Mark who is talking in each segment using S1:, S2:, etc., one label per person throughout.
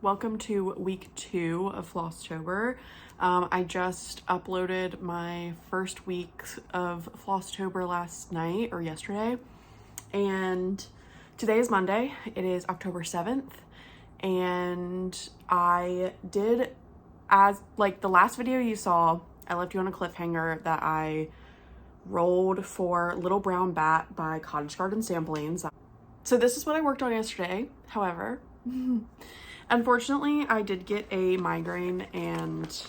S1: Welcome to week 2 of Flosstober. I just uploaded my first week of Flosstober last night or yesterday, and today is Monday. It is October 7th, and I did, as like the last video you saw, I left you on a cliffhanger that I rolled for Little Brown Bat by Cottage Garden Samplings. So this is what I worked on yesterday. However, unfortunately, I did get a migraine and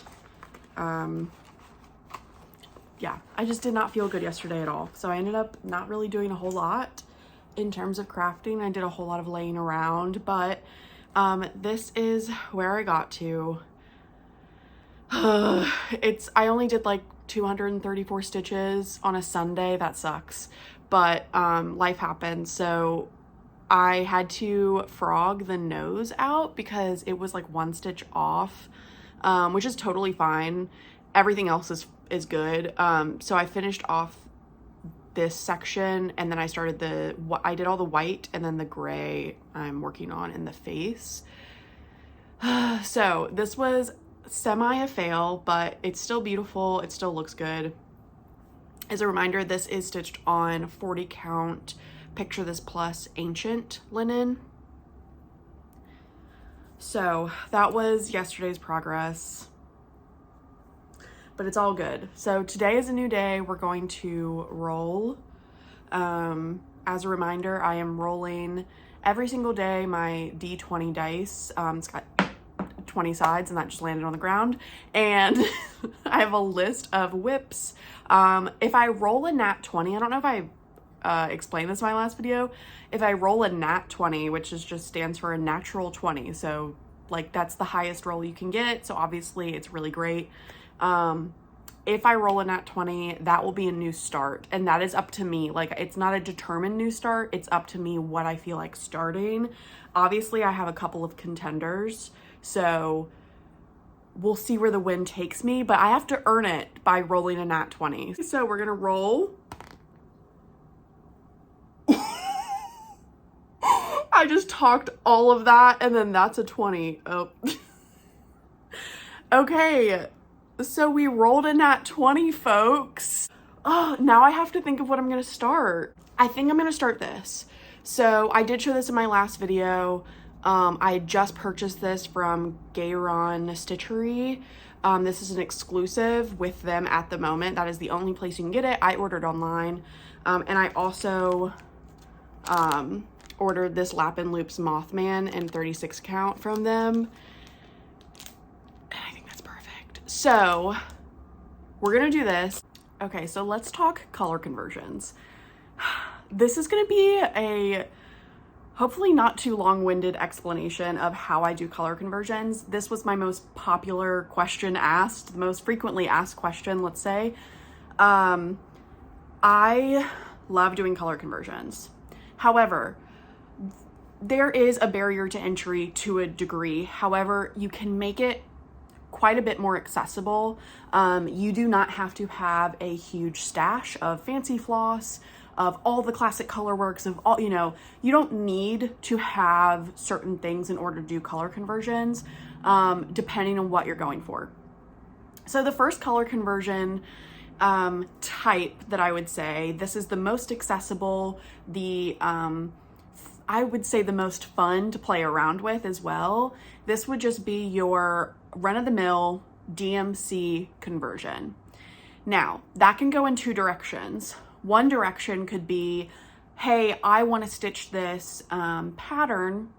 S1: yeah, I just did not feel good yesterday at all. So I ended up not really doing a whole lot in terms of crafting. I did a whole lot of laying around, but this is where I got to. I only did like 234 stitches on a Sunday. That sucks, but life happens. So I had to frog the nose out because it was like 1 stitch off, which is totally fine. Everything else is good. So I finished off this section, and then I started I did all the white, and then the gray I'm working on in the face. So this was semi a fail, but it's still beautiful. It still looks good. As a reminder, this is stitched on 40 count Picture This Plus ancient linen. So that was yesterday's progress, but it's all good. So today is a new day. We're going to roll. As a reminder, I am rolling every single day my D20 dice. It's got 20 sides, and that just landed on the ground, and I have a list of whips. If I roll a nat 20, I don't know if I explained this in my last video. If I roll a nat 20, which is just stands for a natural 20, so like that's the highest roll you can get, so obviously it's really great. If I roll a nat 20, that will be a new start, and that is up to me. Like, it's not a determined new start, it's up to me what I feel like starting. Obviously I have a couple of contenders, so we'll see where the wind takes me, but I have to earn it by rolling a nat 20. So we're gonna roll. I just talked all of that, and then that's a 20. Oh. Okay, so we rolled a nat 20, folks. Oh, now I have to think of what I'm gonna start. I think I'm gonna start this. So I did show this in my last video. I just purchased this from Gayron Stitchery. This is an exclusive with them at the moment. That is the only place you can get it. I ordered online, and I also ordered this Lap and Loops Mothman in 36 count from them, and I think that's perfect. So we're gonna do this. Okay, so let's talk color conversions. This is gonna be a hopefully not too long-winded explanation of how I do color conversions. This was my most popular question asked, the most frequently asked question, let's say. I love doing color conversions. However, there is a barrier to entry to a degree. However, you can make it quite a bit more accessible. You do not have to have a huge stash of fancy floss, of all the classic color works, of all, you don't need to have certain things in order to do color conversions, depending on what you're going for. So the first color conversion type that I would say, this is the most accessible, I would say the most fun to play around with as well. This would just be your run-of-the-mill DMC conversion. Now, that can go in 2 directions. One direction could be, hey, I want to stitch this pattern,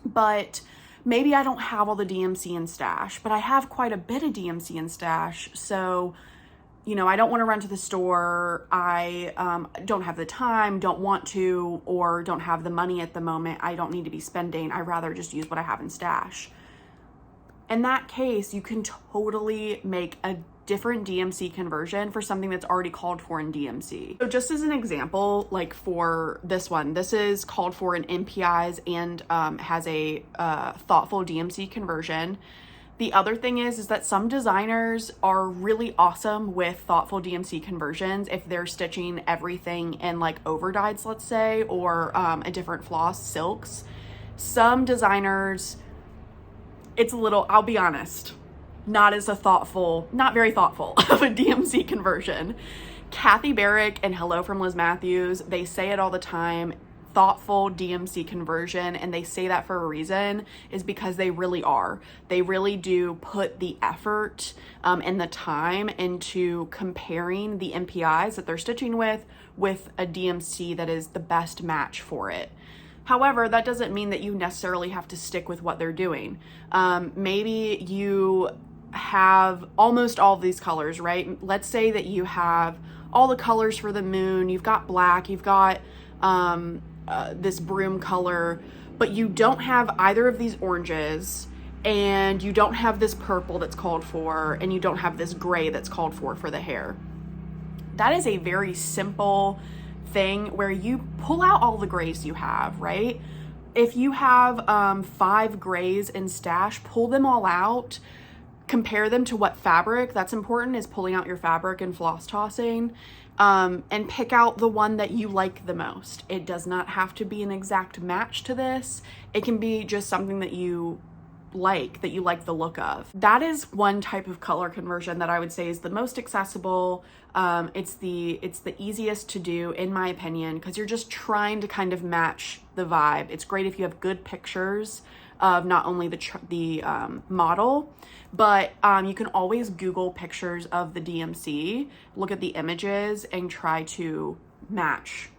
S1: but maybe I don't have all the DMC in stash, but I have quite a bit of DMC in stash, so I don't want to run to the store. I don't have the time, don't want to, or don't have the money at the moment. I don't need to be spending. I'd rather just use what I have in stash. In that case, you can totally make a different DMC conversion for something that's already called for in DMC. So just as an example, like for this one, this is called for in MPIs and has a thoughtful DMC conversion. The other thing is that some designers are really awesome with thoughtful DMC conversions if they're stitching everything in like overdyes, let's say, or a different floss, silks. Some designers it's a little, I'll be honest, not very thoughtful of a DMC conversion. Kathy Barrick and Hello from Liz Matthews, they say it all the time, thoughtful DMC conversion, and they say that for a reason, is because they really are. They really do put the effort and the time into comparing the MPIs that they're stitching with a DMC that is the best match for it. However, that doesn't mean that you necessarily have to stick with what they're doing. Maybe you have almost all of these colors, right? Let's say that you have all the colors for the moon, you've got black, you've got this broom color, but you don't have either of these oranges, and you don't have this purple that's called for, and you don't have this gray that's called for the hair. That is a very simple thing where you pull out all the grays you have, right? If you have 5 grays in stash, pull them all out, compare them to what fabric. That's important, is pulling out your fabric and floss tossing, and pick out the one that you like the most. It does not have to be an exact match to this. It can be just something that you like the look of. That is one type of color conversion that I would say is the most accessible. It's the easiest to do, in my opinion, because you're just trying to kind of match the vibe. It's great if you have good pictures of not only the model, but you can always Google pictures of the DMC, look at the images, and try to match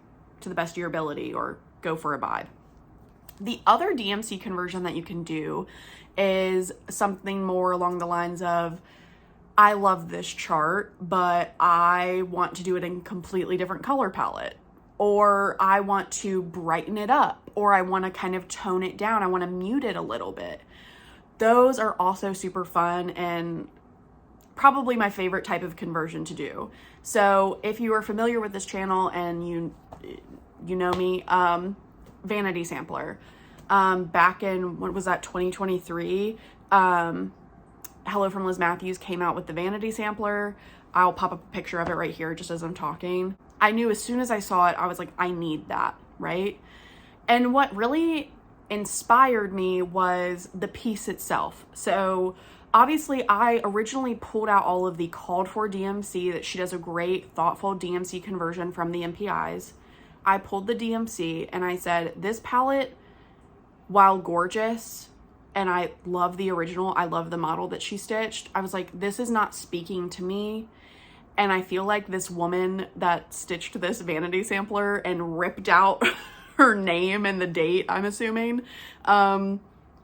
S1: to the best of your ability, or go for a vibe. The other DMC conversion that you can do is something more along the lines of, I love this chart, but I want to do it in a completely different color palette, or I want to brighten it up, or I want to kind of tone it down. I want to mute it a little bit. Those are also super fun and probably my favorite type of conversion to do. So if you are familiar with this channel and you know me, Vanity Sampler, back in, what was that, 2023, Hello from Liz Matthews came out with the Vanity Sampler. I'll pop up a picture of it right here just as I'm talking. I knew as soon as I saw it, I was like, I need that, right? And what really inspired me was the piece itself. So obviously I originally pulled out all of the called for DMC, that she does a great thoughtful DMC conversion from the MPIs. I pulled the DMC and I said, this palette, while gorgeous, and I love the original, I love the model that she stitched, I was like, this is not speaking to me. And I feel like this woman that stitched this Vanity Sampler and ripped out her name and the date, I'm assuming,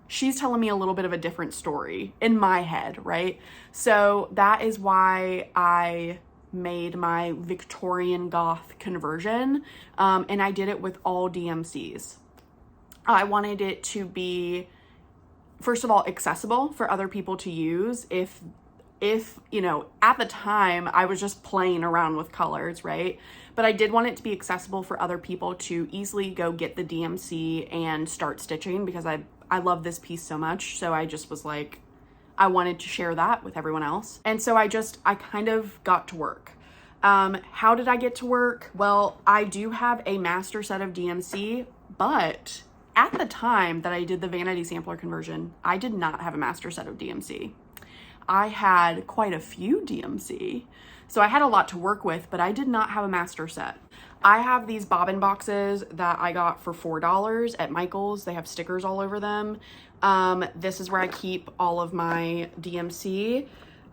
S1: she's telling me a little bit of a different story in my head, right? So that is why I made my Victorian goth conversion, and I did it with all DMCs. I wanted it to be, first of all, accessible for other people to use. If you know, at the time I was just playing around with colors, right? But I did want it to be accessible for other people to easily go get the DMC and start stitching, because I love this piece so much. So I just was like, I wanted to share that with everyone else. And so I kind of got to work. How did I get to work? Well, I do have a master set of DMC, but at the time that I did the Vanity Sampler conversion, I did not have a master set of DMC. I had quite a few DMC, so I had a lot to work with, but I did not have a master set. I have these bobbin boxes that I got for $4 at Michael's. They have stickers all over them. This is where I keep all of my DMC.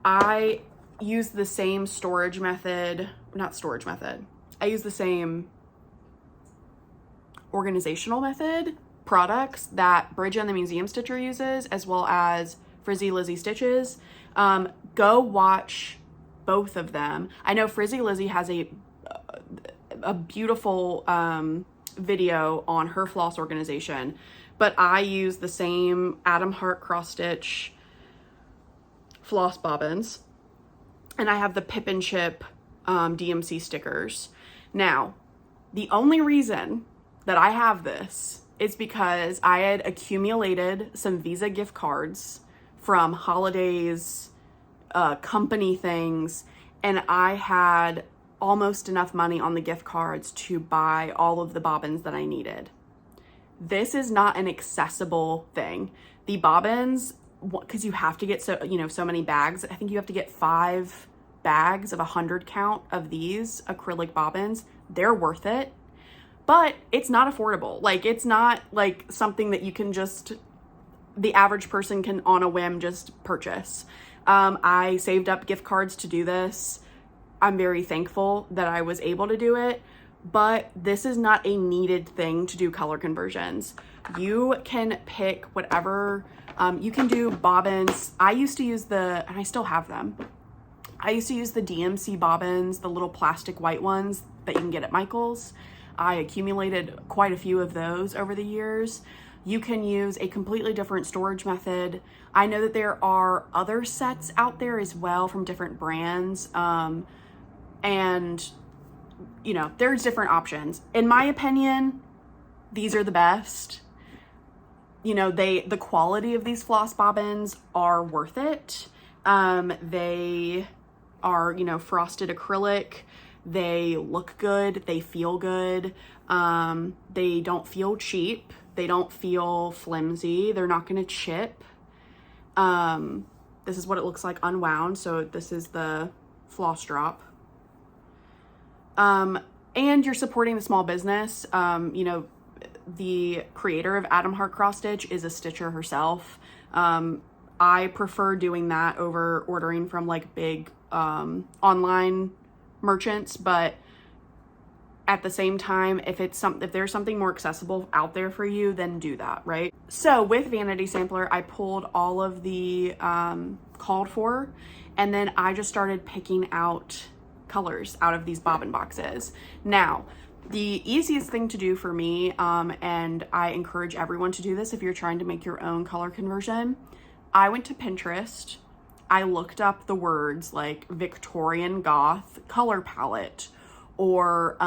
S1: I use the same storage method, I use the same organizational method products that Bridget and the Museum Stitcher uses, as well as Frizzy Lizzy Stitches. Go watch both of them. I know Frizzy Lizzy has a beautiful video on her floss organization, but I use the same Adam Hart cross stitch floss bobbins, and I have the Pip and Chip DMC stickers. Now, the only reason that I have this is because I had accumulated some Visa gift cards from holidays, company things, and I had almost enough money on the gift cards to buy all of the bobbins that I needed. This is not an accessible thing. The bobbins because you have to get so many bags. I think you have to get 5 bags of 100 count of these acrylic bobbins. They're worth it, but it's not affordable. Like, it's not like something that you can just, the average person can on a whim just purchase. I saved up gift cards to do this. I'm very thankful that I was able to do it, but this is not a needed thing to do color conversions. You can pick whatever, you can do bobbins. I used to use and I still have them. I used to use the DMC bobbins, the little plastic white ones that you can get at Michael's. I accumulated quite a few of those over the years. You can use a completely different storage method. I know that there are other sets out there as well from different brands. And you know, there's different options. In my opinion, these are the best. You know, the quality of these floss bobbins are worth it. They are, you know, frosted acrylic. They look good. They feel good. They don't feel cheap. They don't feel flimsy. They're not going to chip. This is what it looks like unwound. So this is the floss drop. And you're supporting the small business. You know, the creator of Adam Hart Cross Stitch is a stitcher herself. I prefer doing that over ordering from like big online merchants, but at the same time, if there's something more accessible out there for you, then do that, right? So with Vanity Sampler, I pulled all of the called for, and then I just started picking out colors out of these bobbin boxes. Now, the easiest thing to do for me, and I encourage everyone to do this if you're trying to make your own color conversion, I went to Pinterest. I looked up the words like Victorian goth color palette, or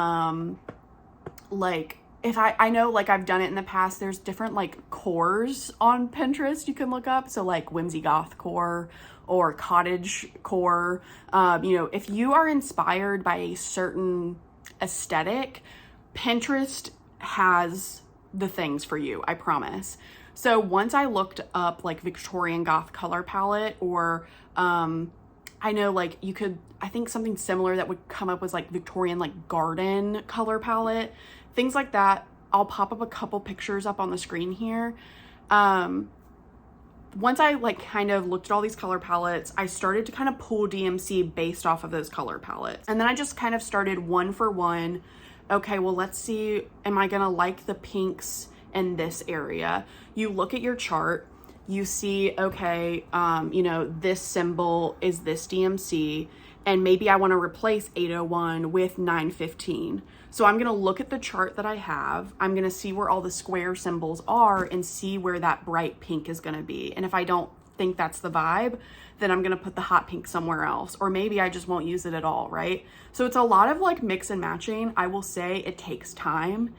S1: like, if I know, like, I've done it in the past, there's different like cores on Pinterest you can look up. So like whimsy goth core or cottage core. You know, if you are inspired by a certain aesthetic, Pinterest has the things for you, I promise. So once I looked up like Victorian goth color palette, or I know like you could, I think something similar that would come up was like Victorian like garden color palette, things like that. I'll pop up a couple pictures up on the screen here. Once I like kind of looked at all these color palettes, I started to kind of pull DMC based off of those color palettes. And then I just kind of started one for one. Okay, well, let's see, am I gonna like the pinks in this area? You look at your chart, you see, okay, you know, this symbol is this DMC, and maybe I want to replace 801 with 915. So I'm going to look at the chart that I have. I'm going to see where all the square symbols are and see where that bright pink is going to be. And if I don't think that's the vibe, then I'm going to put the hot pink somewhere else, or maybe I just won't use it at all, right? So it's a lot of like mix and matching. I will say it takes time.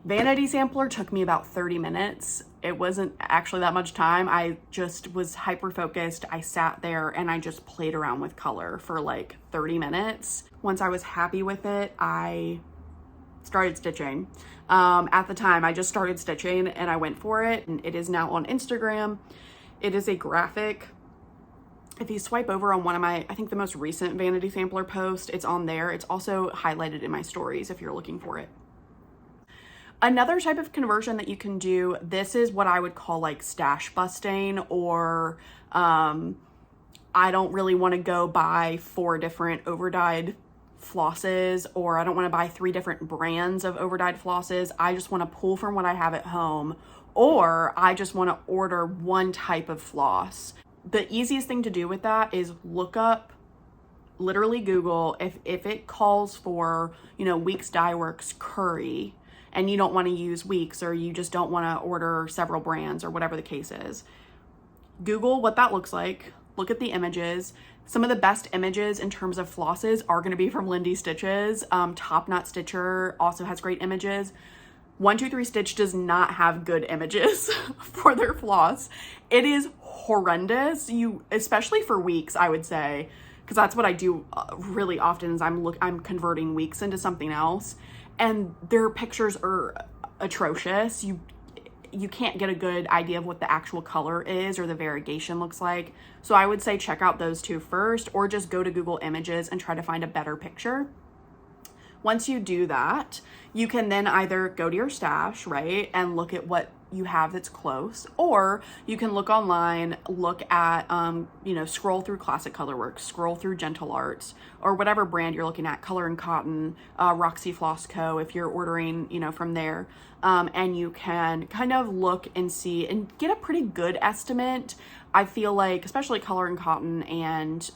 S1: Vanity Sampler took me about 30 minutes. It wasn't actually that much time. I just was hyper focused. I sat there and I just played around with color for like 30 minutes. Once I was happy with it, I started stitching. At the time, I just started stitching and I went for it. And it is now on Instagram. It is a graphic. If you swipe over on one of my, I think the most recent Vanity Sampler post, it's on there. It's also highlighted in my stories if you're looking for it. Another type of conversion that you can do, this is what I would call like stash busting, or I don't really want to go buy 4 different overdyed flosses, or I don't want to buy 3 different brands of overdyed flosses. I just want to pull from what I have at home, or I just want to order one type of floss. The easiest thing to do with that is look up, literally Google, if it calls for, you know, Weeks Dye Works curry, and you don't want to use Weeks, or you just don't want to order several brands, or whatever the case is. Google what that looks like. Look at the images. Some of the best images in terms of flosses are going to be from Lindy Stitches. Top Knot Stitcher also has great images. 123 Stitch does not have good images for their floss. It is horrendous. Especially for Weeks, I would say, because that's what I do really often is I'm converting Weeks into something else. And their pictures are atrocious. you can't get a good idea of what the actual color is or the variegation looks like. So I would say check out those two first, or just go to Google Images and try to find a better picture. Once you do that, you can then either go to your stash, right, and look at what you have that's close, or you can look online, look at, scroll through Classic Colorworks, scroll through Gentle Arts, or whatever brand you're looking at, Color and Cotton, Roxy Floss Co. if you're ordering, from there. And you can kind of look and see and get a pretty good estimate. I feel like, especially Color and Cotton and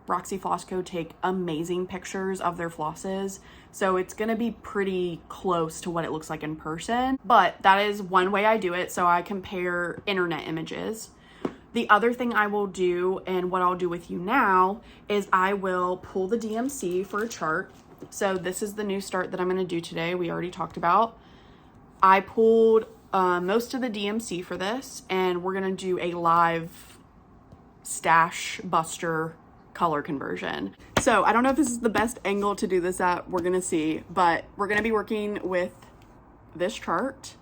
S1: Roxy Floss Co. take amazing pictures of their flosses. So it's going to be pretty close to what it looks like in person. But that is one way I do it. So I compare internet images. The other thing I will do, and what I'll do with you now, is I will pull the DMC for a chart. So this is the new start that I'm going to do today. We already talked about. I pulled most of the DMC for this, and we're going to do a live stash buster color conversion. So I don't know if this is the best angle to do this at, we're going to see, but we're going to be working with this chart.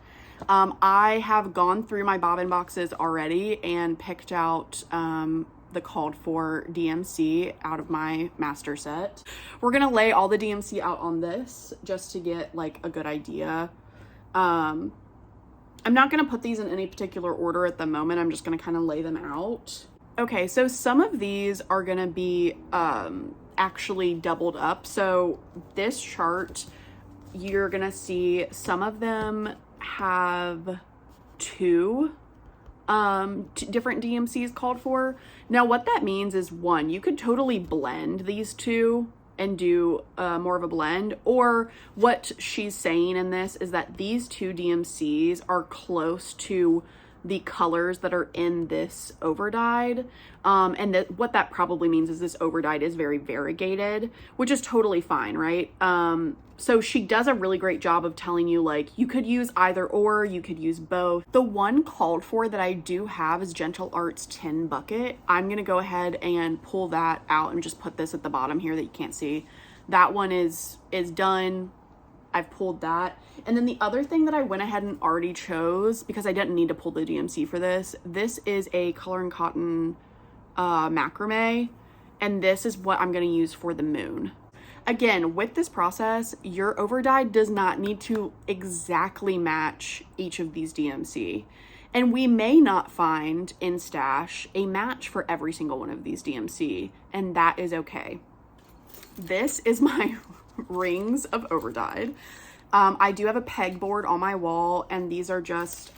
S1: I have gone through my bobbin boxes already and picked out the called for DMC out of my master set. We're going to lay all the DMC out on this just to get like a good idea. I'm not going to put these in any particular order at the moment. I'm just going to kind of lay them out. Okay, so some of these are going to be actually doubled up. So this chart, you're going to see some of them have two different DMCs called for. Now, what that means is, one, you could totally blend these two and do more of a blend, or what she's saying in this is that these two DMCs are close to the colors that are in this overdyed, and that what that probably means is this overdyed is very variegated, which is totally fine, right? So she does a really great job of telling you, like, you could use either or, you could use both. The one called for that I do have is Gentle Arts Tin Bucket. I'm gonna go ahead and pull that out and just put this at the bottom here that you can't see. That one is done. I've pulled that. And then the other thing that I went ahead and already chose, because I didn't need to pull the DMC for this, this is a Color and Cotton macrame, and this is what I'm gonna use for the moon. Again, with this process, your overdyed does not need to exactly match each of these DMC. And we may not find in stash a match for every single one of these DMC, and that is okay. This is my rings of overdyed. I do have a pegboard on my wall, and these are just,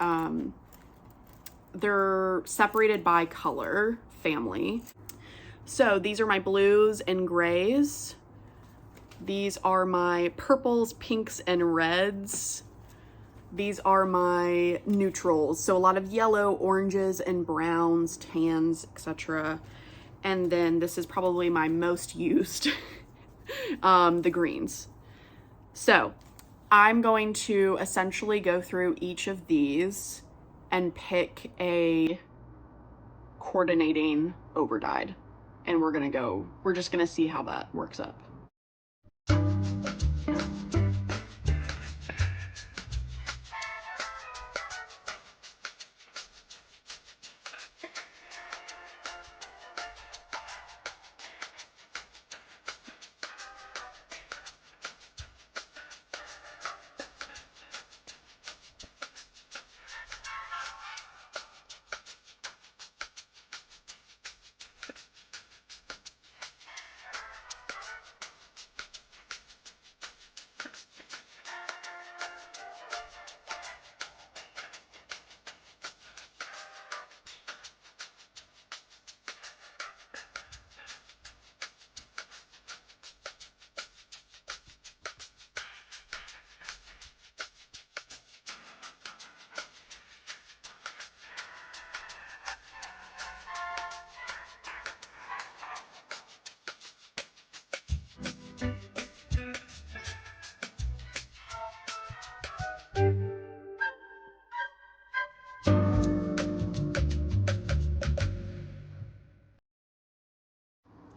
S1: they're separated by color family. So these are my blues and grays. These are my purples, pinks, and reds. These are my neutrals. So a lot of yellow, oranges, and browns, tans, etc. And then this is probably my most used, the greens. So I'm going to essentially go through each of these and pick a coordinating overdyed. And we're just gonna see how that works up.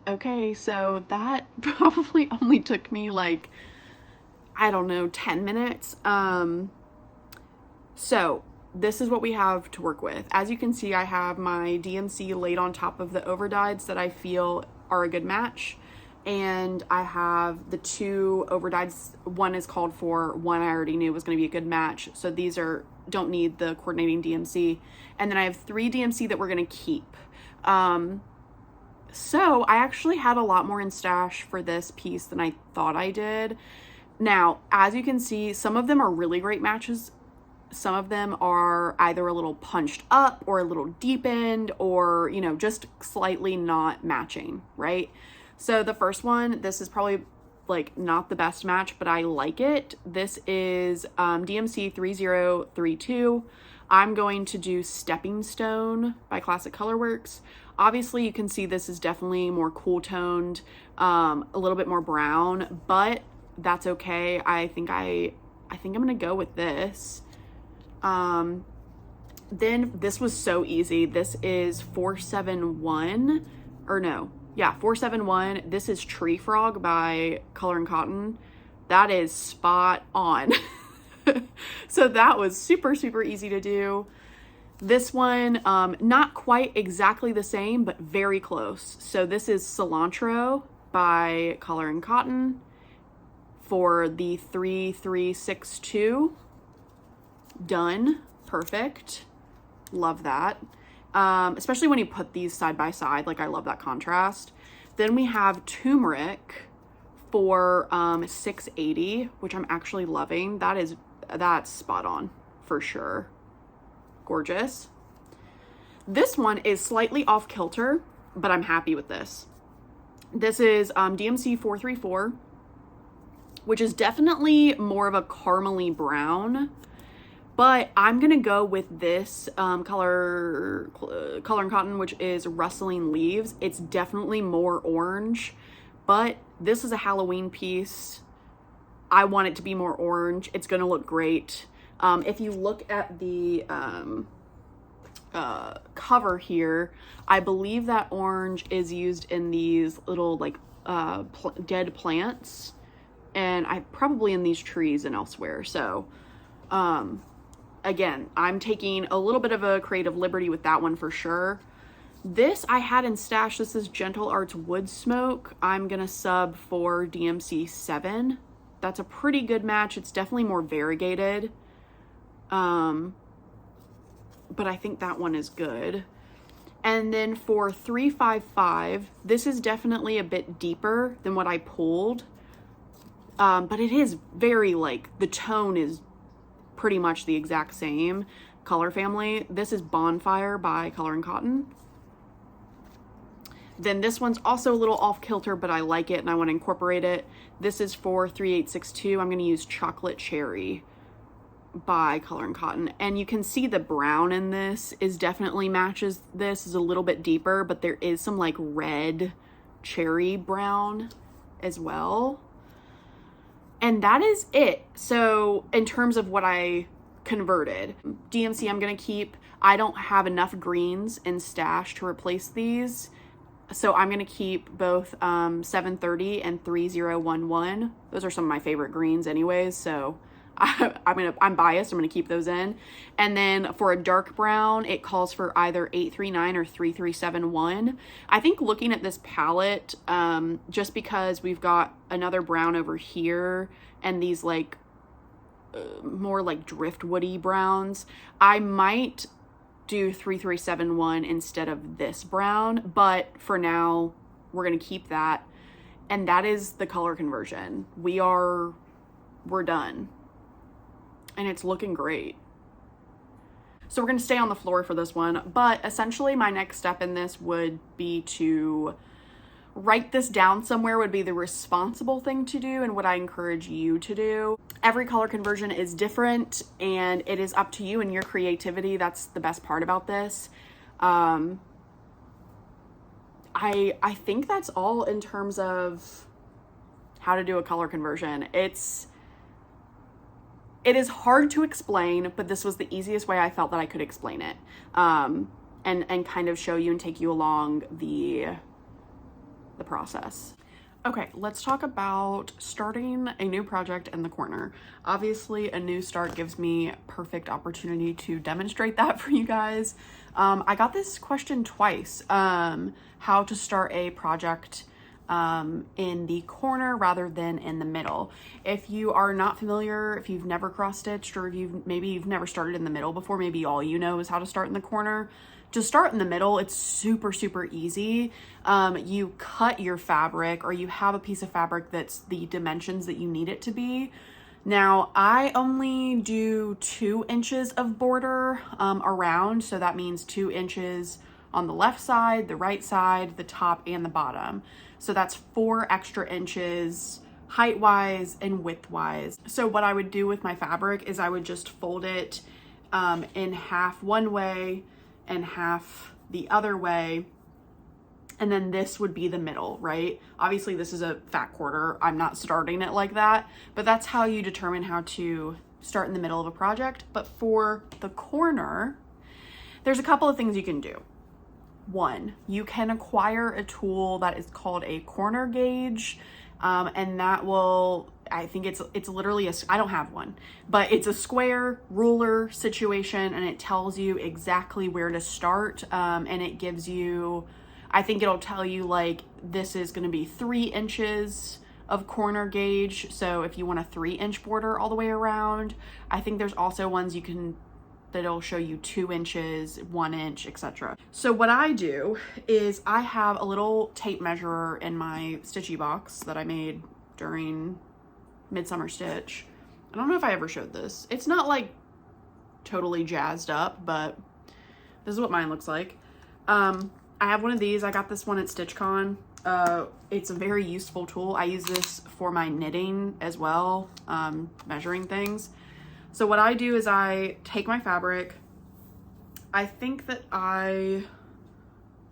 S1: Okay, so that probably only took me like, I don't know, 10 minutes. So this is what we have to work with. As you can see, I have my DMC laid on top of the overdyes that I feel are a good match. And I have the two overdyes. One is called for, one I already knew was going to be a good match. So these don't need the coordinating DMC. And then I have 3 DMC that we're going to keep. So I actually had a lot more in stash for this piece than I thought I did. Now, as you can see, some of them are really great matches. Some of them are either a little punched up or a little deepened or, you know, just slightly not matching, right? So the first one, this is probably like not the best match, but I like it. This is DMC 3032. I'm going to do Stepping Stone by Classic Colorworks. Obviously, you can see this is definitely more cool toned, a little bit more brown, but that's okay. I think I'm gonna go with this. Then this was so easy. This is 471, or no, yeah, 471. This is Tree Frog by Color and Cotton. That is spot on. So that was super, super easy to do. This one, not quite exactly the same, but very close. So this is Cilantro by Color and Cotton for the 3362. Done. Perfect. Love that. Especially when you put these side by side, like I love that contrast. Then we have Turmeric for 680, which I'm actually loving. That's spot on for sure. Gorgeous. This one is slightly off kilter, but I'm happy with this. This is DMC 434, which is definitely more of a caramely brown, but I'm gonna go with this Color and Cotton, which is Rustling Leaves. It's definitely more orange, but this is a Halloween piece. I want it to be more orange. It's gonna look great. If you look at the cover here, I believe that orange is used in these little like dead plants, and probably in these trees and elsewhere. So again, I'm taking a little bit of a creative liberty with that one for sure. This I had in stash. This is Gentle Arts Wood Smoke. I'm gonna sub for DMC 7. That's a pretty good match. It's definitely more variegated. But I think that one is good. And then for 355, this is definitely a bit deeper than what I pulled. But it is very like, the tone is pretty much the exact same color family. This is Bonfire by Color and Cotton. Then this one's also a little off kilter, but I like it and I want to incorporate it. This is for 3862. I'm going to use Chocolate Cherry by Color and Cotton. And you can see the brown in this is definitely matches this. Is a little bit deeper, but there is some like red cherry brown as well. And that is it. So in terms of what I converted, DMC I'm going to keep. I don't have enough greens in stash to replace these. So I'm going to keep both 730 and 3011. Those are some of my favorite greens anyways. So I'm biased. I'm going to keep those in. And then for a dark brown, it calls for either 839 or 3371. I think looking at this palette, just because we've got another brown over here and these like more like driftwoody browns, I might do 3371 instead of this brown, but for now we're going to keep that. And that is the color conversion. We're done. And it's looking great. So we're going to stay on the floor for this one, but essentially my next step in this would be to write this down somewhere, would be the responsible thing to do and what I encourage you to do. Every color conversion is different and it is up to you and your creativity. That's the best part about this. I think that's all in terms of how to do a color conversion. It is hard to explain, but this was the easiest way I felt that I could explain it, and kind of show you and take you along the process. Okay, let's talk about starting a new project in the corner. Obviously, a new start gives me perfect opportunity to demonstrate that for you guys. I got this question twice, how to start a project in the corner rather than in the middle. If you are not familiar, if you've never cross stitched, or maybe you've never started in the middle before, maybe all you know is how to start in the corner. To start in the middle, it's super, super easy. You cut your fabric, or you have a piece of fabric that's the dimensions that you need it to be. Now, I only do 2 inches of border around, so that means 2 inches on the left side, the right side, the top, and the bottom. So that's 4 extra inches height-wise and width-wise. So what I would do with my fabric is I would just fold it in half one way and half the other way, and then this would be the middle, right? Obviously this is a fat quarter, I'm not starting it like that, but that's how you determine how to start in the middle of a project. But for the corner, there's a couple of things you can do. One, you can acquire a tool that is called a corner gauge, and that will, I think it's literally I don't have one, but it's a square ruler situation, and it tells you exactly where to start, and it gives you, I think it'll tell you like, this is going to be 3 inches of corner gauge. So if you want a 3-inch border all the way around, I think there's also ones you can, that'll show you 2 inches, 1 inch, etc. So what I do is I have a little tape measurer in my stitchy box that I made during Midsummer Stitch. I don't know if I ever showed this. It's not like totally jazzed up, but this is what mine looks like. I have one of these. I got this one at StitchCon. It's a very useful tool. I use this for my knitting as well, measuring things. So what I do is I take my fabric. I think that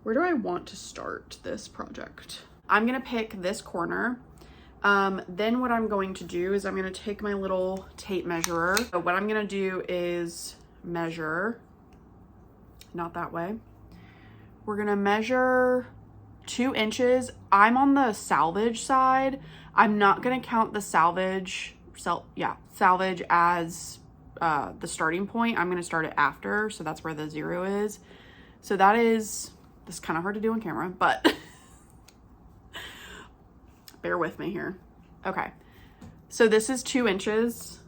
S1: where do I want to start this project? I'm gonna pick this corner. Then what I'm going to do is I'm gonna take my little tape measurer. So what I'm gonna do is measure, not that way. We're gonna measure 2 inches. I'm on the salvage side. I'm not gonna count the salvage as the starting point. I'm gonna start it after, so that's where the 0 is. So this is kind of hard to do on camera, but bear with me here. Okay, so this is 2 inches.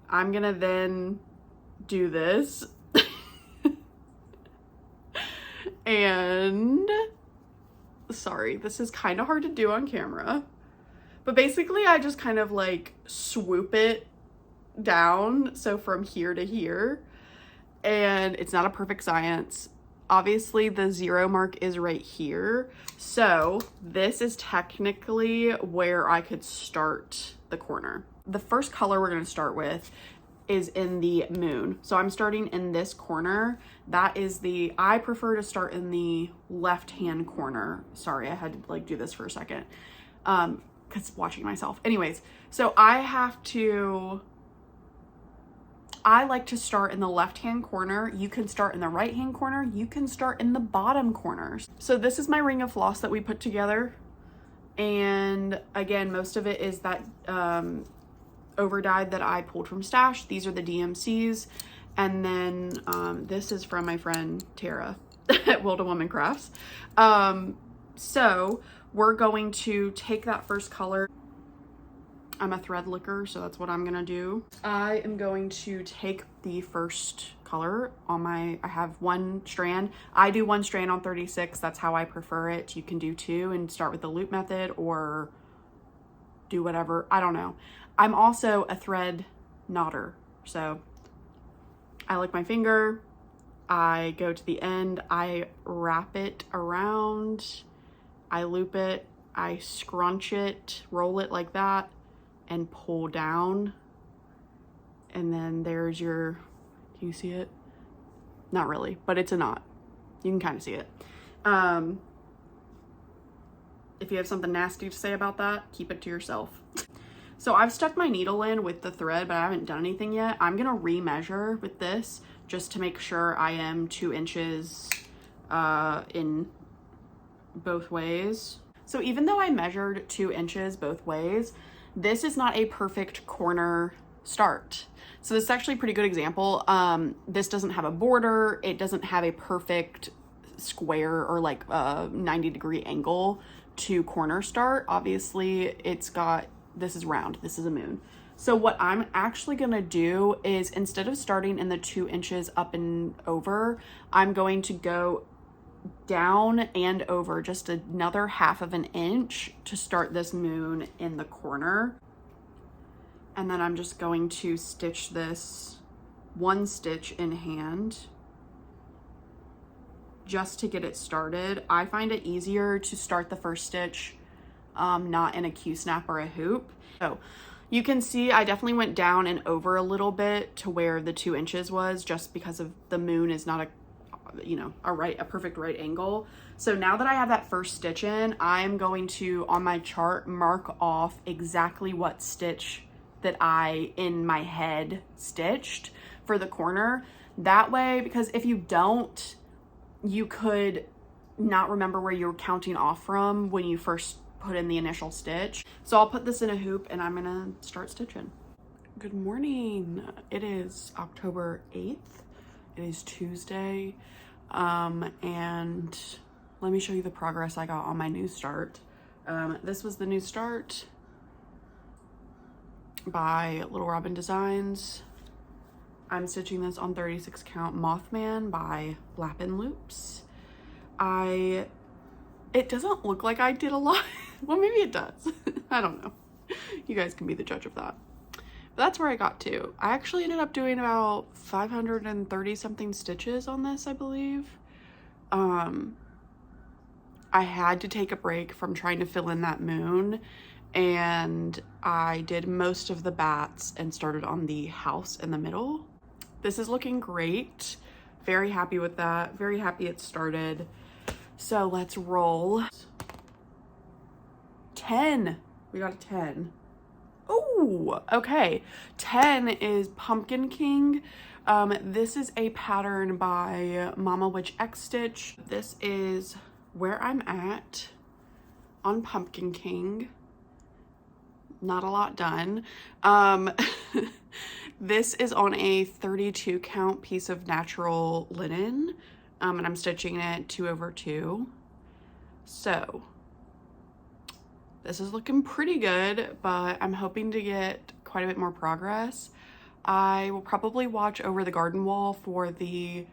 S1: I'm gonna then do this. And sorry, this is kind of hard to do on camera, but basically I just kind of like swoop it down, so from here to here, and it's not a perfect science. Obviously the 0 mark is right here, so this is technically where I could start the corner. The first color we're going to start with is in the moon, so I'm starting in this corner. That is I prefer to start in the left hand corner. Sorry, I had to like do this for a second because watching myself. Anyways, so I like to start in the left hand corner. You can start in the right hand corner. You can start in the bottom corners. So this is my ring of floss that we put together, and again, most of it is that over dyed that I pulled from Stash. These are the DMCs, and then this is from my friend Tara at Wilda Woman Crafts. So we're going to take that first color. I'm a thread licker, so that's what I'm gonna do. I am going to take the first color on I have 1 strand. I do 1 strand on 36. That's how I prefer it. You can do 2 and start with the loop method, or do whatever. I don't know. I'm also a thread knotter, so I lick my finger, I go to the end, I wrap it around, I loop it, I scrunch it, roll it like that, and pull down. And then there's your, can you see it? Not really, but it's a knot. You can kind of see it. If you have something nasty to say about that, keep it to yourself. So I've stuck my needle in with the thread, but I haven't done anything yet. I'm gonna remeasure with this just to make sure I am 2 inches in both ways. So even though I measured 2 inches both ways, this is not a perfect corner start. So this is actually a pretty good example. This doesn't have a border. It doesn't have a perfect square or like a 90-degree angle to corner start. Obviously it's got, this is round, this is a moon. So what I'm actually gonna do is, instead of starting in the 2 inches up and over, I'm going to go down and over just another 1/2 inch to start this moon in the corner. And then I'm just going to stitch this 1 stitch in hand just to get it started. I find it easier to start the first stitch not in a Q-snap or a hoop. So you can see I definitely went down and over a little bit to where the 2 inches was, just because of the moon is not a perfect right angle. So now that I have that first stitch in, I'm going to, on my chart, mark off exactly what stitch that I in my head stitched for the corner. That way, because if you don't, you could not remember where you were counting off from when you first put in the initial stitch. So I'll put this in a hoop and I'm gonna start stitching. Good morning. It is October 8th. It is Tuesday. And let me show you the progress I got on my new start. This was the new start by Little Robin Designs. I'm stitching this on 36 count Mothman by Lappin Loops. It doesn't look like I did a lot. Well, maybe it does. I don't know. You guys can be the judge of that. But that's where I got to. I actually ended up doing about 530 something stitches on this, I believe. I had to take a break from trying to fill in that moon, and I did most of the bats and started on the house in the middle. This is looking great. Very happy with that. Very happy it started. So let's roll. 10. We got a 10. Oh, okay. 10 is Pumpkin King. This is a pattern by Mama Witch X Stitch. This is where I'm at on Pumpkin King. Not a lot done. This is on a 32 count piece of natural linen, and I'm stitching it 2/2. So this is looking pretty good, but I'm hoping to get quite a bit more progress. I will probably watch over the garden wall for the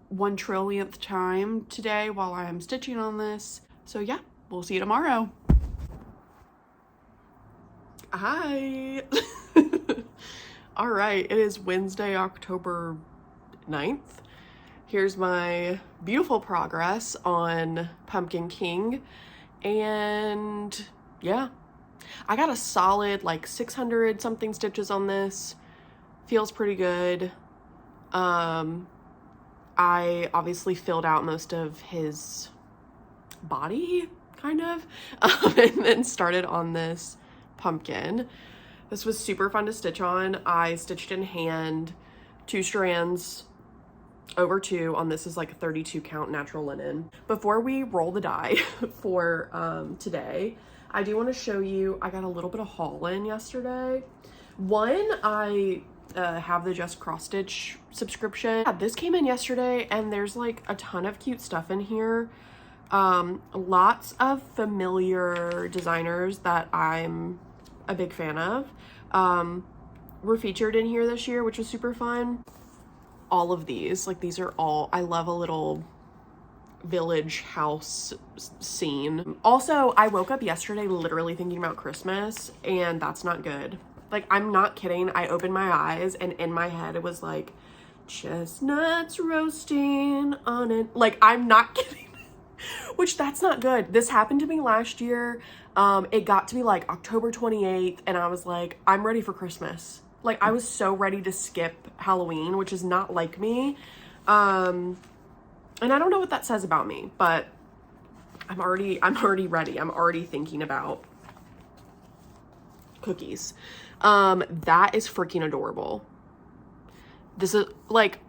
S1: 1 trillionth time today while I'm stitching on this. So yeah, we'll see you tomorrow. Hi. All right, it is Wednesday, October 9th. Here's my beautiful progress on Pumpkin King. And yeah, I got a solid like 600 something stitches on this. Feels pretty good. I obviously filled out most of his body, kind of, and then started on this pumpkin. This was super fun to stitch on. I stitched in hand 2 strands over 2 on this is like a 32 count natural linen. Before we roll the die for today, I do want to show you, I got a little bit of haul in yesterday. One, I have the Just Cross Stitch subscription. Yeah, this came in yesterday and there's like a ton of cute stuff in here. Lots of familiar designers that I'm a big fan of were featured in here this year, which was super fun. All of these, like these are all, I love a little village house scene. Also, I woke up yesterday literally thinking about Christmas, and that's not good. Like, I'm not kidding. I opened my eyes and in my head it was like chestnuts roasting on it. Like, I'm not kidding. Which, that's not good. This happened to me last year. It got to be like October 28th and I was like, I'm ready for Christmas. Like, I was so ready to skip Halloween, which is not like me. And I don't know what that says about me, but I'm already ready. I'm already thinking about cookies. That is freaking adorable. This is like,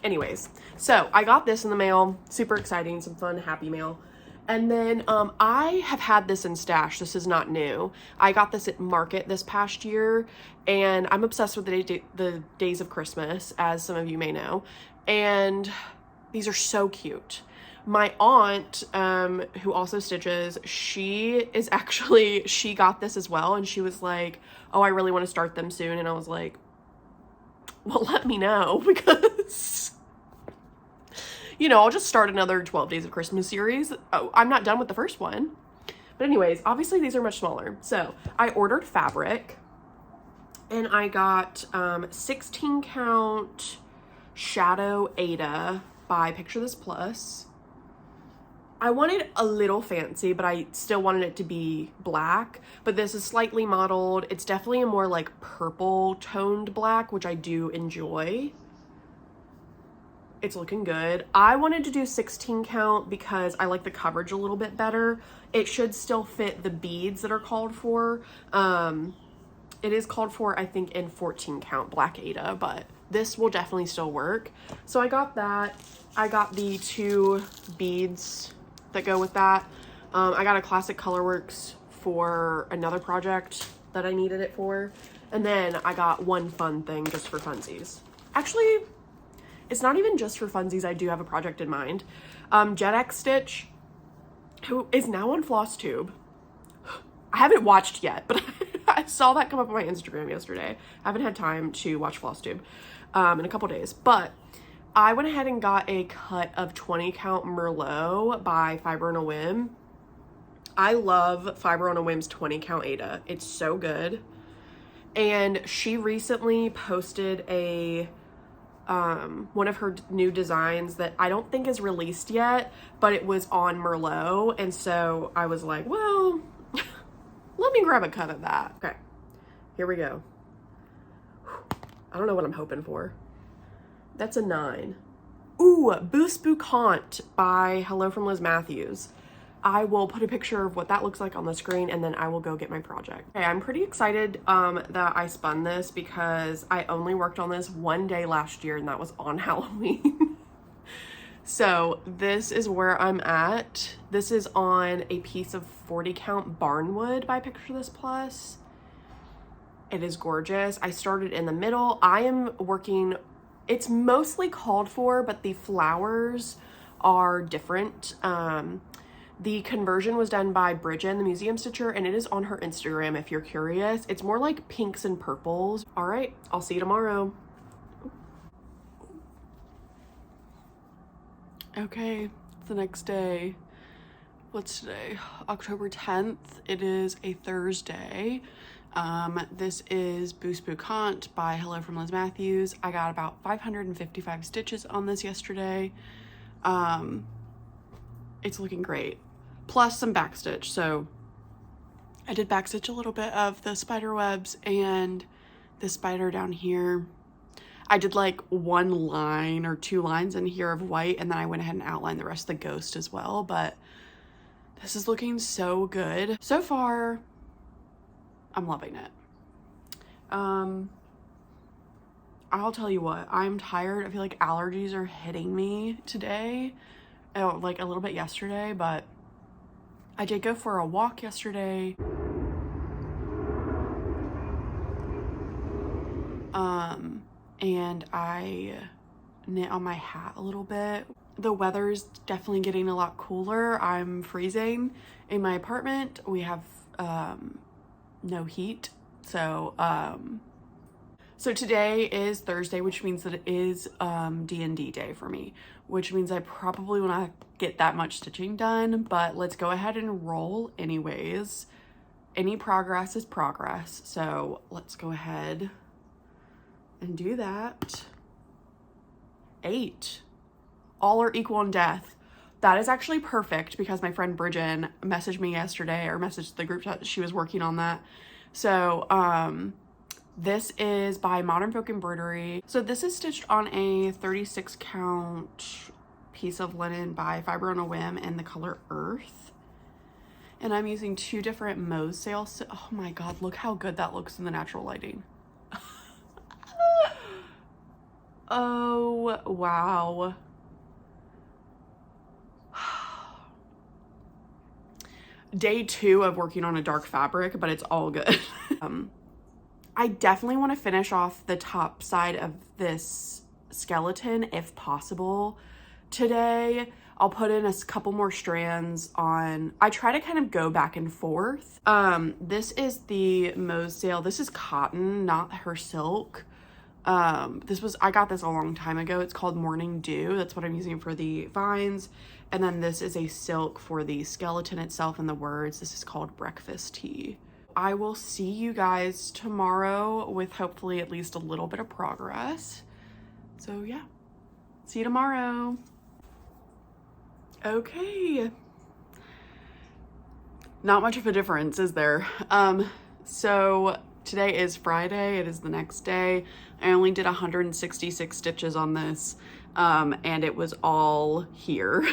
S1: anyways, so I got this in the mail, super exciting, some fun, happy mail.
S2: And then I have had this in stash. This is not new. I got this at Market this past year, and I'm obsessed with the days of Christmas, as some of you may know. And these are so cute. My aunt, who also stitches, she got this as well, and she was like, oh, I really want to start them soon. And I was like, well, let me know, because you know, I'll just start another 12 Days of Christmas series. Oh, I'm not done with the first one. But anyways, obviously these are much smaller. So I ordered fabric, and I got 16 count Shadow Ada by Picture This Plus. I wanted a little fancy, but I still wanted it to be black. But this is slightly mottled. It's definitely a more like purple toned black, which I do enjoy. It's looking good. I wanted to do 16 count because I like the coverage a little bit better. It should still fit the beads that are called for. It is called for, I think, in 14 count Black Ada, but this will definitely still work. So I got that. I got the 2 beads that go with that. I got a Classic Colorworks for another project that I needed it for. And then I got one fun thing just for funsies. Actually, it's not even just for funsies. I do have a project in mind. Jet X Stitch, who is now on Flosstube. I haven't watched yet, but I saw that come up on my Instagram yesterday. I haven't had time to watch Flosstube in a couple days, but I went ahead and got a cut of 20 count Merlot by Fiber on a Whim. I love Fiber on a Whim's 20 count Ada. It's so good. And she recently posted a one of her new designs that I don't think is released yet, but it was on Merlot, and so I was like, well, let me grab a cut of that. Okay, here we go. I don't know what I'm hoping for. That's a 9. Ooh, Boosb by Hello from Liz Matthews. I will put a picture of what that looks like on the screen, and then I will go get my project. Okay, I'm pretty excited that I spun this because I only worked on this one day last year, and that was on Halloween. So this is where I'm at. This is on a piece of 40 count Barnwood by Picture This Plus. It is gorgeous. I started in the middle. I am working, it's mostly called for, but the flowers are different. The conversion was done by Bridget, the museum stitcher, and it is on her Instagram if you're curious. It's more like pinks and purples. All right, I'll see you tomorrow. Okay, it's the next day. What's today? October 10th. It is a Thursday. This is Boosb by Hello from Liz Matthews. I got about 555 stitches on this yesterday. It's looking great. Plus some backstitch. So I did backstitch a little bit of the spider webs and the spider down here. I did like 1 line or 2 lines in here of white, and then I went ahead and outlined the rest of the ghost as well. But this is looking so good. So far, I'm loving it. I'll tell you what, I'm tired. I feel like allergies are hitting me today. Oh, like a little bit yesterday, but I did go for a walk yesterday. And I knit on my hat a little bit. The weather's definitely getting a lot cooler. I'm freezing in my apartment. We have no heat. So today is Thursday, which means that it is D&D day for me, which means I probably will not get that much stitching done, but let's go ahead and roll anyways. Any progress is progress, so let's go ahead and do that. 8. All are equal in death. That is actually perfect because my friend Bridget messaged me yesterday, or messaged the group chat that she was working on that. So this is by Modern Folk Embroidery. So this is stitched on a 36 count piece of linen by Fiber on a Whim in the color Earth. And I'm using 2 different Mose sails. Oh my god, look how good that looks in the natural lighting. Oh, wow.
S1: day 2 of working on a dark fabric, but it's all good. I definitely want to finish off the top side of this skeleton if possible today. I'll put in a couple more strands on. I try to kind of go back and forth. This is the Moe's Sale. This is cotton, not her silk. I got this a long time ago. It's called Morning Dew. That's what I'm using for the vines. And then this is a silk for the skeleton itself and the words. This is called Breakfast Tea. I will see you guys tomorrow with hopefully at least a little bit of progress. So yeah, see you tomorrow. Okay. Not much of a difference, is there? So today is Friday. It is the next day. I only did 166 stitches on this, and it was all here.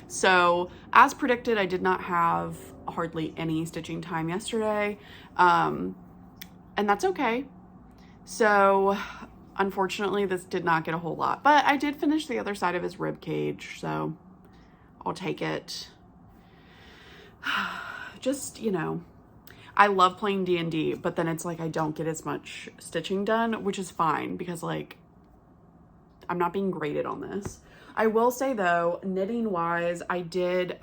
S1: So as predicted, I did not have hardly any stitching time yesterday, and that's okay. So unfortunately, this did not get a whole lot, but I did finish the other side of his rib cage, so I'll take it. Just, you know, I love playing D&D, but then it's like I don't get as much stitching done, which is fine because, like, I'm not being graded on this. I will say though, knitting wise, I did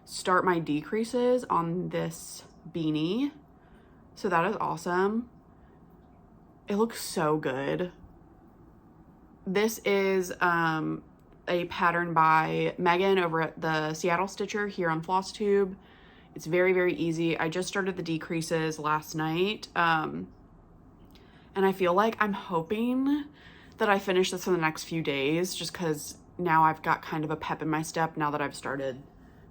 S1: start my decreases on this beanie, so that is awesome. It looks so good. This is a pattern by Megan over at the Seattle Stitcher here on Flosstube. It's very, very easy. I just started the decreases last night. And I feel like I'm hoping that I finish this in the next few days, just because now I've got kind of a pep in my step now that I've started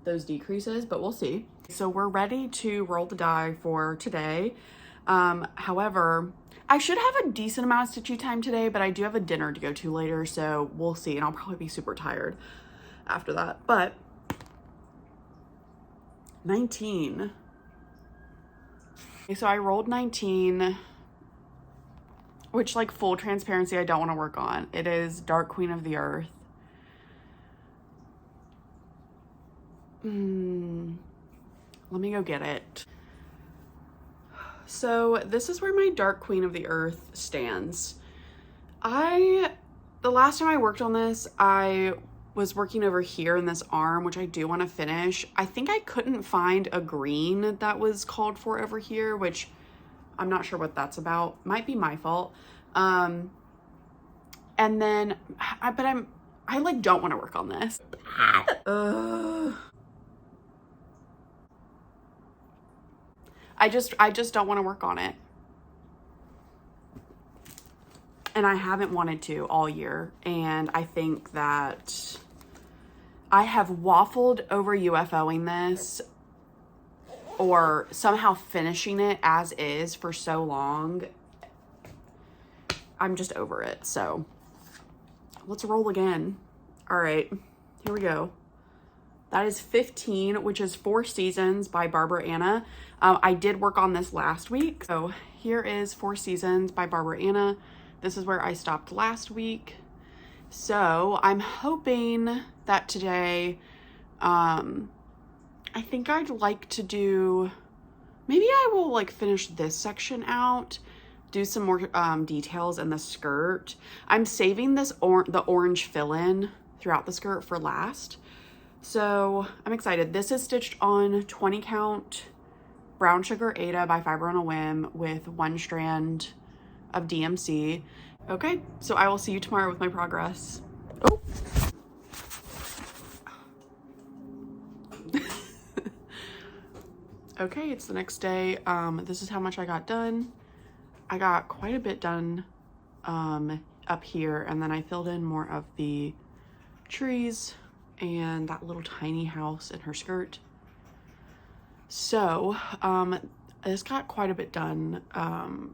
S1: those decreases, but we'll see. So we're ready to roll the die for today. However, I should have a decent amount of stitching time today, but I do have a dinner to go to later, so we'll see, and I'll probably be super tired after that. But 19. Okay, so I rolled 19, which, like, full transparency, I don't want to work on. It is Dark Queen of the Earth. Let me go get it. So this is where my Dark Queen of the Earth stands. The last time I worked on this, I was working over here in this arm, which I do want to finish. I think I couldn't find a green that was called for over here, which I'm not sure what that's about. Might be my fault. And then, I like don't want to work on this. I just don't want to work on it. And I haven't wanted to all year. And I think that I have waffled over UFOing this or somehow finishing it as is for so long. I'm just over it. So let's roll again. All right, here we go. That is 15, which is 4 Seasons by Barbara Anna. I did work on this last week. So here is 4 Seasons by Barbara Anna. This is where I stopped last week. So I'm hoping that today, I think I'd like to do, maybe I will like finish this section out, do some more details in the skirt. I'm saving this the orange fill-in throughout the skirt for last. So I'm excited. This is stitched on 20 count Brown Sugar Ada by Fiber on a Whim with 1 strand of DMC. Okay, so I will see you tomorrow with my progress. Oh. Okay, it's the next day. This is how much I got done. I got quite a bit done up here, and then I filled in more of the trees and that little tiny house in her skirt. So I just got quite a bit done,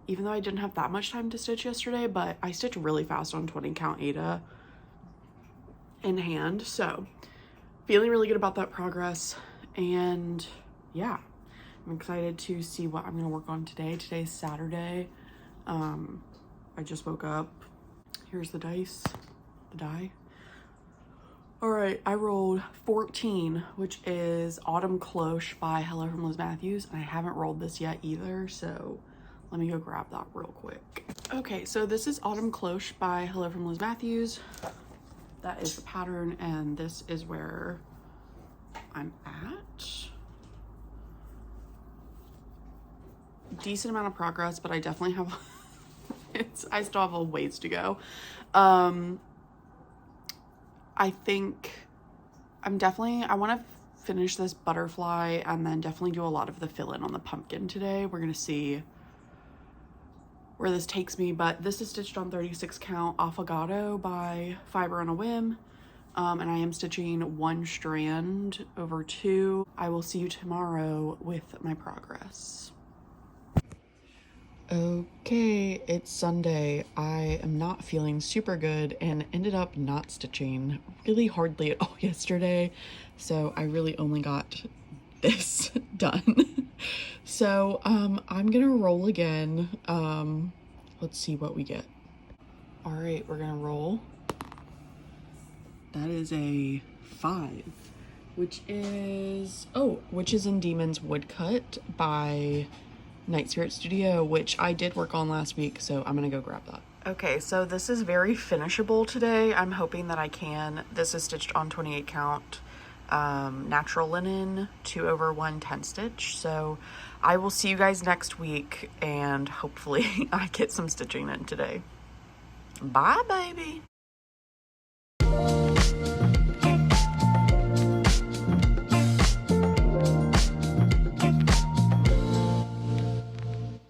S1: even though I didn't have that much time to stitch yesterday, but I stitched really fast on 20 count Ada in hand. So feeling really good about that progress, and yeah, I'm excited to see what I'm gonna work on today. Today's Saturday. I just woke up. Here's the die. All right, I rolled 14, which is Autumn Cloche by Hello from Liz Matthews. And I haven't rolled this yet either, so let me go grab that real quick. Okay, so this is Autumn Cloche by Hello from Liz Matthews. That is the pattern, and this is where I'm at. Decent amount of progress, but I definitely have, I still have a ways to go. I think I want to finish this butterfly and then definitely do a lot of the fill-in on the pumpkin today. We're going to see where this takes me, but this is stitched on 36 count Affogato by Fiber on a Whim. And I am stitching 1 strand over 2. I will see you tomorrow with my progress. Okay, it's Sunday. I am not feeling super good and ended up not stitching really hardly at all yesterday. So I really only got this done. So I'm gonna roll again. Let's see what we get. All right, we're gonna roll. That is a 5, which is in Demon's Woodcut by Night Spirit Studio, which I did work on last week, so I'm gonna go grab that. Okay, so this is very finishable today. I'm hoping that I can. This is stitched on 28 count natural linen 2/1 10 stitch. So I will see you guys next week, and hopefully I get some stitching in today. Bye, baby.